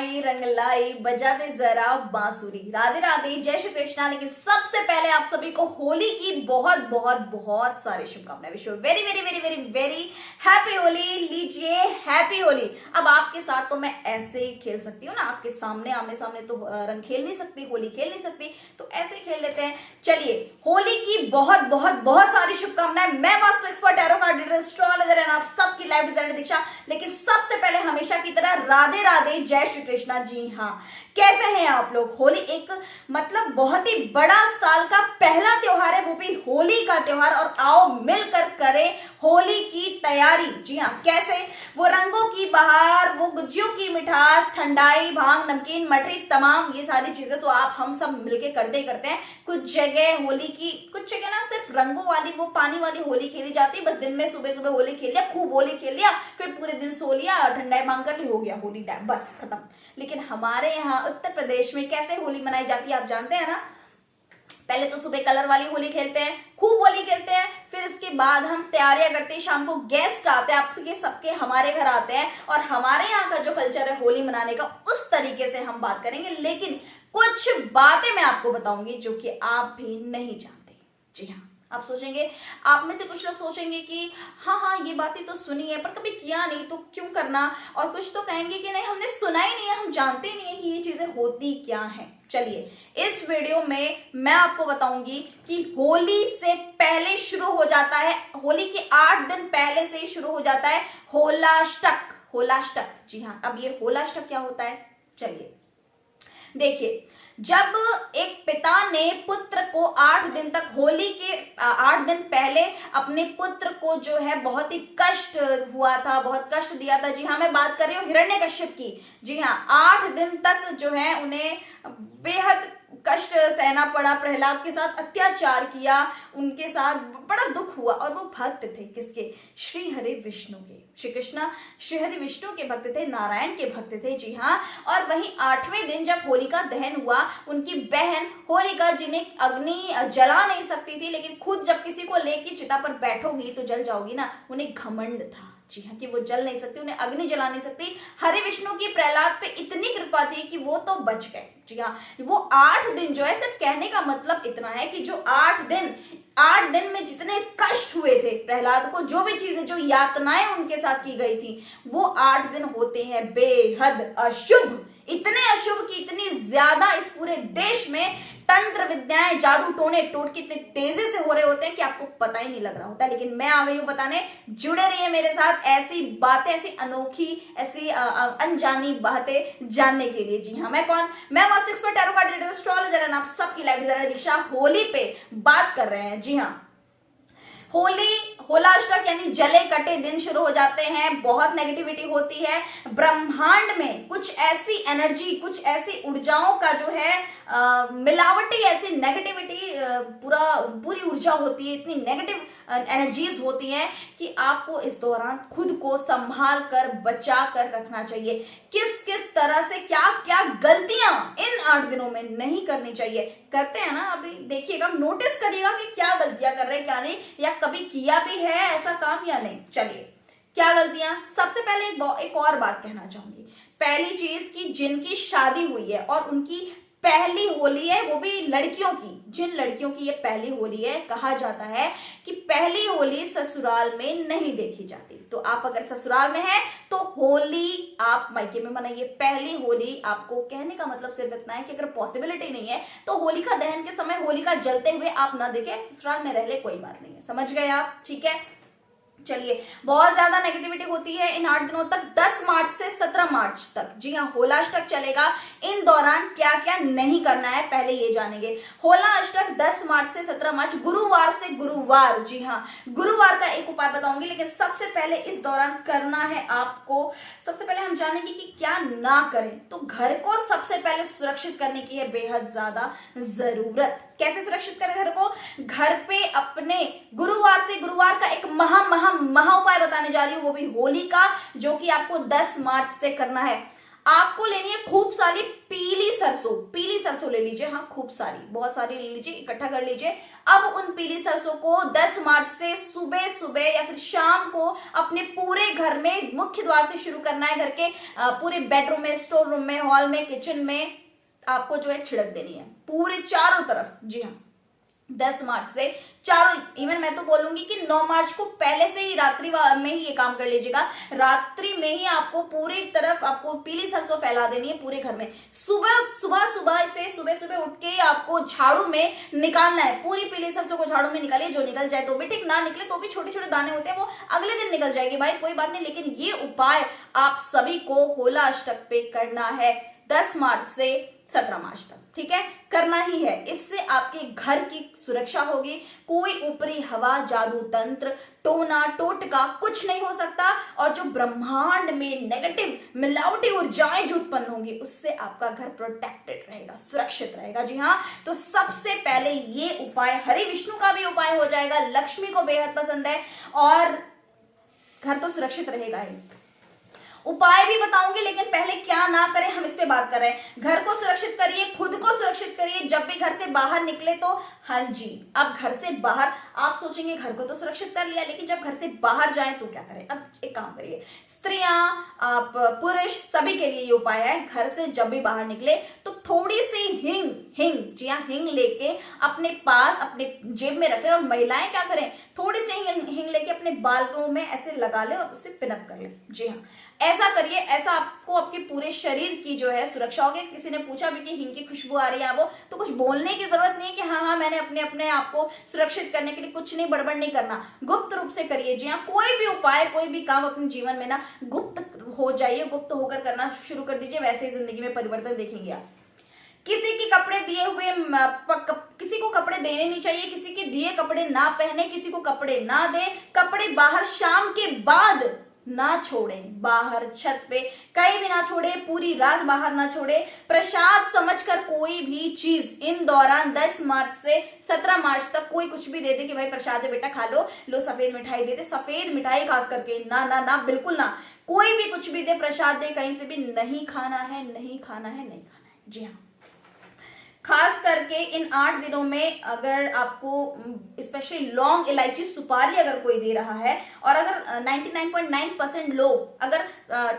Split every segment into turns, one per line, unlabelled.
आई रंग लाई बजा दे जरा बांसुरी। राधे राधे, जय श्री कृष्णा। लेकिन सबसे पहले आप सभी को होली की बहुत बहुत बहुत सारी शुभकामनाएं। Wish you very very very very very happy Holi. लीजिए हैप्पी होली। अब आपके साथ तो मैं ऐसे ही खेल सकती हूँ ना, आपके सामने आमने सामने तो रंग खेल नहीं सकती, होली खेल नहीं सकती, तो ऐसे ही खेल लेते हैं। चलिए, होली की बहुत बहुत बहुत सारी शुभकामनाएं। मैं vastu expert, tarot card reader, astrologer and आप सबकी लाइफ डिजाइनर दीक्षा। लेकिन सबसे पहले हमेशा की तरह राधे राधे, जय श्री कृष्णा। जी हाँ, कैसे हैं आप लोग? होली एक मतलब बहुत ही बड़ा साल का पहला त्योहार है, वो भी होली का त्योहार। और आओ मिलकर करें होली की तैयारी। जी हाँ, कैसे? वो रंगों की बहार, वो गुज्जियों की मिठास, ठंडाई, भांग, नमकीन, मठरी, तमाम ये सारी चीजें तो आप हम सब मिलके करते ही करते हैं। कुछ जगह होली की, कुछ जगह ना सिर्फ रंगों वाली, वो पानी वाली होली खेली जाती है। बस दिन में सुबह सुबह होली खेल लिया, खूब होली खेल लिया, फिर पूरे दिन सो लिया, ठंडाई भांग कर ली, हो गया होली, बस खत्म। लेकिन हमारे यहाँ उत्तर प्रदेश में कैसे होली मनाई जाती है आप जानते हैं ना? पहले तो सुबह कलर वाली होली खेलते हैं, खूब होली खेलते हैं, फिर इसके बाद हम तैयारियां करते हैं। शाम को गेस्ट आते हैं, आपके सबके हमारे घर आते हैं, और हमारे यहाँ का जो कल्चर है होली मनाने का, उस तरीके से हम बात करेंगे। लेकिन कुछ बातें मैं आपको बताऊंगी जो कि आप भी नहीं जानते। जी हाँ, आप सोचेंगे, आप में से कुछ लोग सोचेंगे कि हाँ हाँ ये बातें तो सुनी है पर कभी किया नहीं, तो क्यों करना। और कुछ तो कहेंगे कि नहीं, हमने सुना ही नहीं है, हम जानते ही नहीं है कि ये चीजें होती क्या हैं। चलिए, इस वीडियो में मैं आपको बताऊंगी कि होली से पहले शुरू हो जाता है, होली के 8 दिन पहले से ही शुरू हो जाता है होलाष्टक। होलाष्टक, जी हाँ। अब ये होलाष्टक क्या होता है, चलिए देखिए। जब एक पिता ने पुत्र को 8 दिन तक, होली के 8 दिन पहले अपने पुत्र को जो है बहुत ही कष्ट हुआ था, बहुत कष्ट दिया था। जी हाँ, मैं बात कर रही हूँ हिरण्यकश्यप की। जी हाँ, 8 दिन तक जो है उन्हें बेहद कष्ट सहना पड़ा, प्रहलाद के साथ अत्याचार किया, उनके साथ बड़ा दुख हुआ। और वो भक्त थे किसके? श्री हरि विष्णु के। श्री कृष्ण श्री हरि विष्णु के भक्त थे, नारायण के भक्त थे। जी हाँ, और वहीं 8वें दिन जब होलिका दहन हुआ, उनकी बहन होलिका, जिन्हें अग्नि जला नहीं सकती थी, लेकिन खुद जब किसी को लेके चिता पर बैठोगी तो जल जाओगी ना, उन्हें घमंड था। जी हाँ, कि वो जल नहीं सकती, उन्हें अग्नि जला नहीं सकती। हरि विष्णु की प्रहलाद पे इतनी कृपा थी कि वो तो बच गए। जी हाँ, वो 8 दिन जो है, सिर्फ कहने का मतलब इतना है कि जो 8 दिन में जितने कष्ट हुए थे प्रहलाद को, जो भी चीजें, जो यातनाएं उनके साथ की गई थी, वो 8 दिन होते हैं बेहद अशुभ। इतने अशुभ कि इतनी ज्यादा इस पूरे देश में तंत्र विद्याएं, जादू टोने टोटके इतने तेजी से हो रहे होते हैं कि आपको पता ही नहीं लग रहा होता। लेकिन मैं आ गई हूं बताने, जुड़े रहिए मेरे साथ ऐसी बातें, ऐसी अनोखी, ऐसी अनजानी बातें जानने के लिए। जी हाँ, मैं कौन? मैं vastu expert, tarot card reader, astrologer and आप सबकी लाइफ डिजाइनर दीक्षा। होली पे बात कर रहे हैं। जी हाँ, होली, होलाष्टक यानी जले कटे दिन शुरू हो जाते हैं। बहुत नेगेटिविटी होती है ब्रह्मांड में, कुछ ऐसी एनर्जी, कुछ ऐसी ऊर्जाओं का जो है मिलावटी, ऐसी नेगेटिविटी, पूरी ऊर्जा होती है, इतनी नेगेटिव एनर्जीज होती हैं कि आपको इस दौरान खुद को संभाल कर, बचा कर रखना चाहिए। किस किस तरह से, क्या क्या गलतियां इन 8 दिनों में नहीं करनी चाहिए। करते हैं ना, अभी देखिएगा, नोटिस करिएगा कि क्या गलतियां कर रहे हैं, क्या नहीं, या कभी किया भी है ऐसा काम या नहीं। चलिए, क्या गलतियां? सबसे पहले एक और बात कहना चाहूंगी। पहली चीज कि जिनकी शादी हुई है और उनकी पहली होली है, वो भी लड़कियों की, जिन लड़कियों की ये पहली होली है, कहा जाता है कि पहली होली ससुराल में नहीं देखी जाती। तो आप अगर ससुराल में हैं तो होली आप मायके में मनाइए। पहली होली, आपको कहने का मतलब सिर्फ इतना है कि अगर पॉसिबिलिटी नहीं है तो होलिका दहन के समय होलिका जलते हुए आप ना देखें, ससुराल में रह ले, कोई बात नहीं है। समझ गए आप? ठीक है, चलिए। बहुत ज्यादा नेगेटिविटी होती है इन 8 दिनों तक, 10 मार्च से 17 मार्च तक। जी हाँ, होलाष्टक चलेगा। इन दौरान क्या क्या नहीं करना है पहले ये जानेंगे। होलाष्टक 10 मार्च से 17 मार्च, गुरुवार से गुरुवार। जी हाँ, गुरुवार का एक उपाय बताऊंगी, लेकिन सबसे पहले इस दौरान करना है आपको, सबसे पहले हम जानेंगे कि क्या ना करें। तो घर को सबसे पहले सुरक्षित करने की है बेहद ज्यादा जरूरत। कैसे सुरक्षित करें घर को? घर पे अपने गुरुवार से गुरुवार का एक महा उपाय बताने जा रही हूँ, वो भी होली का, जो कि आपको 10 मार्च से करना है। आपको लेनी है खूब सारी पीली सरसों। पीली सरसों ले लीजिए, हाँ खूब सारी, बहुत सारी ले लीजिए, इकट्ठा कर लीजिए। अब उन पीली सरसों को 10 मार्च से सुबह सुबह या फिर शाम को अपने पूरे घर में, मुख्य द्वार से शुरू करना है, घर के पूरे बेडरूम में, स्टोर रूम में, हॉल में, किचन में आपको जो है छिड़क देनी है पूरे चारों तरफ। जी हाँ, 10 मार्च से चारों, इवन मैं तो बोलूंगी कि 9 मार्च को पहले से ही रात्रि में ही ये काम कर लीजिएगा। रात्रि में ही आपको पूरी तरफ आपको पीली सरसों फैला देनी है पूरे घर में। सुबह सुबह उठ के आपको झाड़ू में निकालना है, पूरी पीली सरसों को झाड़ू में निकालिए। जो निकल जाए तो भी ठीक, ना निकले तो भी छोटे छोटे दाने होते हैं वो अगले दिन निकल जाएंगे भाई, कोई बात नहीं। लेकिन ये उपाय आप सभी को होला अष्टक पे करना है 10 मार्च से 17 मार्च तक, ठीक है, करना ही है। इससे आपके घर की सुरक्षा होगी, कोई ऊपरी हवा, जादू तंत्र, टोना टोटका कुछ नहीं हो सकता। और जो ब्रह्मांड में नेगेटिव मिलावटी ऊर्जाएं जो उत्पन्न होंगी उससे आपका घर प्रोटेक्टेड रहेगा, सुरक्षित रहेगा। जी हाँ, तो सबसे पहले ये उपाय, हरि विष्णु का भी उपाय हो जाएगा, लक्ष्मी को बेहद पसंद है और घर तो सुरक्षित रहेगा ही। उपाय भी बताऊंगी, लेकिन पहले क्या ना करें हम इस पे बात कर रहे हैं। घर को सुरक्षित करिए, खुद को सुरक्षित करिए। जब भी घर से बाहर निकले तो हाँ जी, अब घर से बाहर आप सोचेंगे घर को तो सुरक्षित कर लिया, लेकिन जब घर से बाहर जाएं तो क्या करें। अब एक काम करिए, स्त्रियां, आप पुरुष, सभी के लिए ये उपाय है। घर से जब भी बाहर निकले तो थोड़ी सी हिंग, जी हाँ, हिंग लेके अपने पास, अपने जेब में रखें। और महिलाएं क्या करें, थोड़ी सी हिंग लेके अपने बालों में ऐसे लगा ले और उसे पिनअप कर ले। जी हाँ, ऐसा करिए, ऐसा आपको आपके पूरे शरीर की जो है सुरक्षा होगी। किसी ने पूछा भी कि हिंग की खुशबू आ रही है वो, तो कुछ बोलने की जरूरत नहीं है कि हाँ मैंने अपने आप को सुरक्षित करने के लिए कुछ नहीं, बड़बड़ नहीं करना, गुप्त रूप से करिए। जी हाँ, कोई भी उपाय, कोई भी काम अपने जीवन में ना गुप्त हो जाइए, गुप्त होकर करना शुरू कर दीजिए, वैसे ही जिंदगी में परिवर्तन देखेंगे आप। किसी के कपड़े दिए हुए, किसी को कपड़े देने नहीं चाहिए, किसी के दिए कपड़े ना पहने, किसी को कपड़े ना दे। कपड़े बाहर शाम के बाद ना छोड़ें, बाहर छत पे कहीं भी ना छोड़े, पूरी रात बाहर ना छोड़े। प्रसाद समझकर कोई भी चीज इन दौरान 10 मार्च से 17 मार्च तक कोई कुछ भी दे दे कि भाई प्रसाद है बेटा खा लो सफेद मिठाई दे दे, सफेद मिठाई खास करके ना ना ना, बिल्कुल ना। कोई भी कुछ भी दे, प्रसाद दे, कहीं से भी नहीं खाना है, नहीं खाना है, नहीं खाना है। जी हाँ, खास करके इन 8 दिनों में अगर आपको स्पेशली लौंग, इलायची, सुपारी अगर कोई दे रहा है, और अगर 99.9% लोग अगर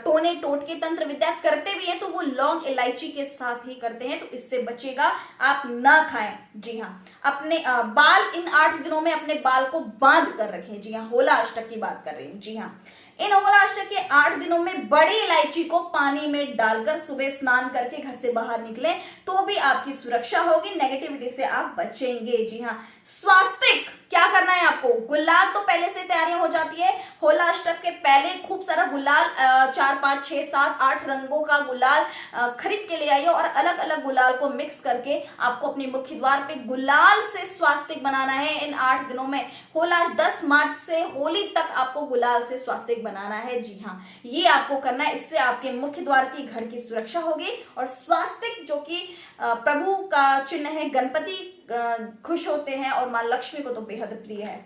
टोने टोटके तंत्र विद्या करते भी हैं तो वो लौंग इलायची के साथ ही करते हैं, तो इससे बचेगा, आप ना खाएं। जी हाँ, अपने बाल इन 8 दिनों में अपने बाल को बांध कर रखें। जी हाँ, होला अष्टक की बात कर रही हूँ। जी हाँ, इन होला अष्टक के 8 दिनों में बड़ी इलायची को पानी में डालकर सुबह स्नान करके घर से बाहर निकले तो भी आपकी सुरक्षा होगी, नेगेटिविटी से आप बचेंगे। जी हाँ, स्वास्तिक क्या करना है आपको, गुलाल तो पहले से तैयारियां हो जाती है। होला अष्टक के पहले खूब सारा गुलाल, 4, 5, 6, 7, 8 रंगों का गुलाल खरीद के ले आइए और अलग अलग गुलाल को मिक्स करके आपको अपने मुख्य द्वार पे गुलाल से स्वास्तिक बनाना है इन 8 दिनों में। होला 10 मार्च से होली तक आपको गुलाल से स्वास्तिक बनाना है। जी हाँ, ये आपको करना है, इससे आपके मुख्य द्वार की, घर की सुरक्षा होगी। और स्वास्तिक जो कि प्रभु का चिन्ह है, गणपति खुश होते हैं और मां लक्ष्मी को तो बेहद प्रिय है।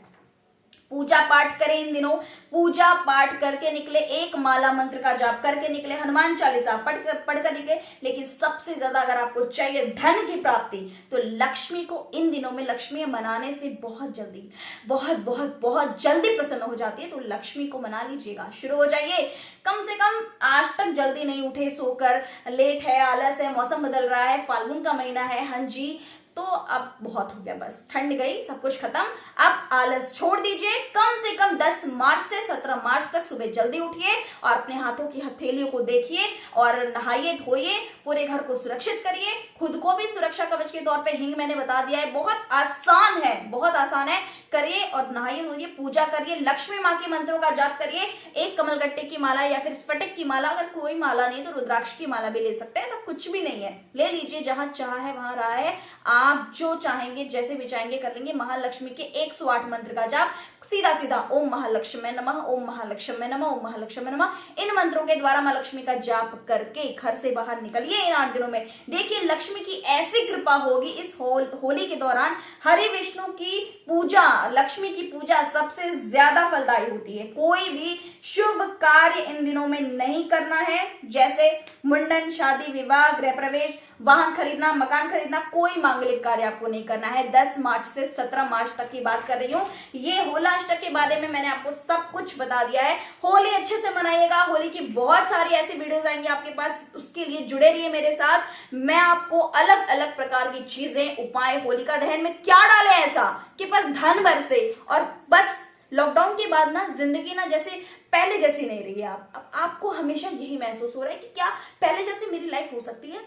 पूजा पाठ करें इन दिनों, पूजा पाठ करके निकले, एक माला मंत्र का जाप करके निकले, हनुमान चालीसा पढ़कर निकले। लेकिन सबसे ज्यादा अगर आपको चाहिए धन की प्राप्ति तो लक्ष्मी को इन दिनों में, लक्ष्मी मनाने से बहुत जल्दी, बहुत बहुत बहुत जल्दी प्रसन्न हो जाती है, तो लक्ष्मी को मना लीजिएगा, शुरू हो जाइए। कम से कम आज तक जल्दी नहीं उठे, सोकर, लेट है, आलस है, मौसम बदल रहा है, फाल्गुन का महीना है, हाँ जी, तो अब बहुत हो गया, बस ठंड गई, सब कुछ खत्म। अब आलस छोड़ दीजिए। कम से कम 10 मार्च से 17 मार्च तक सुबह जल्दी उठिए और अपने हाथों की हथेलियों को देखिए और नहाइए धोइए, पूरे घर को सुरक्षित करिए, खुद को भी सुरक्षा कवच के तौर पे हिंग मैंने बता दिया है, बहुत आसान है, बहुत आसान है, करिए और नहाइए धोइए, पूजा करिए, लक्ष्मी माँ के मंत्रों का जाप करिए। एक कमलगट्टे की माला या फिर स्फटिक की माला, अगर कोई माला नहीं तो रुद्राक्ष की माला भी ले सकते हैं, सब कुछ भी नहीं है, ले लीजिए, जहां चाह है वहां रहा है। आप जो चाहेंगे, जैसे भी चाहेंगे कर लेंगे। महालक्ष्मी के 108 मंत्र का जाप सीधा सीधा ओम महालक्ष्मी नमः, ओम महालक्ष्मी नमः, ओम महालक्ष्मी नमः, इन मंत्रों के द्वारा मां लक्ष्मी का जाप करके घर से बाहर निकलिए इन 8 दिनों में। देखिए लक्ष्मी की ऐसी कृपा होगी इस होली के दौरान। हरि विष्णु की पूजा, लक्ष्मी की पूजा सबसे ज्यादा फलदायी होती है। कोई भी शुभ कार्य इन दिनों में नहीं करना है, जैसे मुंडन, शादी, विवाह, गृह प्रवेश, वाहन खरीदना, मकान खरीदना, कोई मांगलिक कार्य आपको नहीं करना है। 10 मार्च से 17 मार्च तक की बात कर रही हूँ। ये होलाष्टक के बारे में मैंने आपको सब कुछ बता दिया है। होली अच्छे से मनाइएगा। होली की बहुत सारी ऐसी वीडियोस आएंगी आपके पास, उसके लिए जुड़े रहिए मेरे साथ। मैं आपको अलग अलग प्रकार की चीजें, उपाय होलिका दहन में क्या डाले ऐसा कि बस धन बरसे और बस लॉकडाउन के बाद ना जिंदगी ना जैसे पहले जैसी नहीं रही है। आपको हमेशा यही महसूस हो रहा है कि क्या पहले जैसी मेरी लाइफ हो सकती है,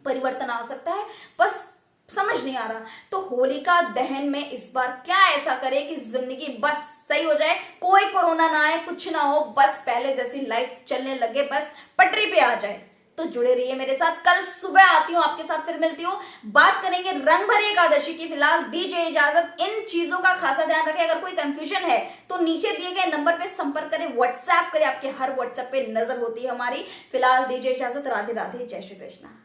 परिवर्तन आ सकता है, बस समझ नहीं आ रहा। तो होलिका दहन में इस बार क्या ऐसा करे कि जिंदगी बस सही हो जाए, कोई कोरोना ना आए, कुछ ना हो, बस पहले जैसी लाइफ चलने लगे, बस पटरी पे आ जाए। तो जुड़े रहिए मेरे साथ। कल सुबह आती हूँ आपके साथ, फिर मिलती हूँ, बात करेंगे रंग भरी एकादशी की। फिलहाल दीजिए इजाजत। इन चीजों का खासा ध्यान रखें। अगर कोई कंफ्यूजन है तो नीचे दिए गए नंबर पे संपर्क करें, व्हाट्सएप करें, आपके हर व्हाट्सएप पे नजर होती है हमारी। फिलहाल दीजिए इजाजत। राधे राधे, जय श्री कृष्ण।